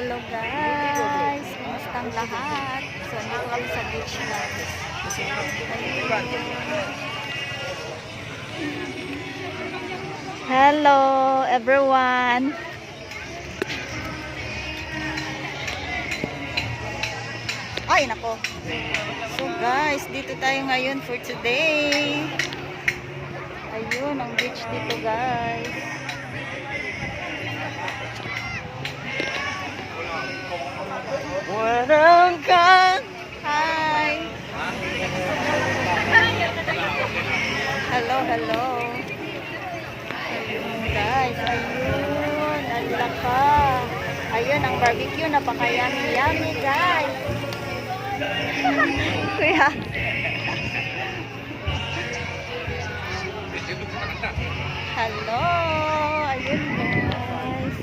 Hello guys, kumusta ang lahat? So, nandito kami sa beach guys. Hello everyone. Ay nako. So guys, dito tayo ngayon for today. Ayun ang beach dito guys. Walang ka. Hi. Hello, hello. Ayun guys, ayun. Ang laka. Ayun ang barbecue, napaka-yummy guys. Kuya. Hello. Ayun guys.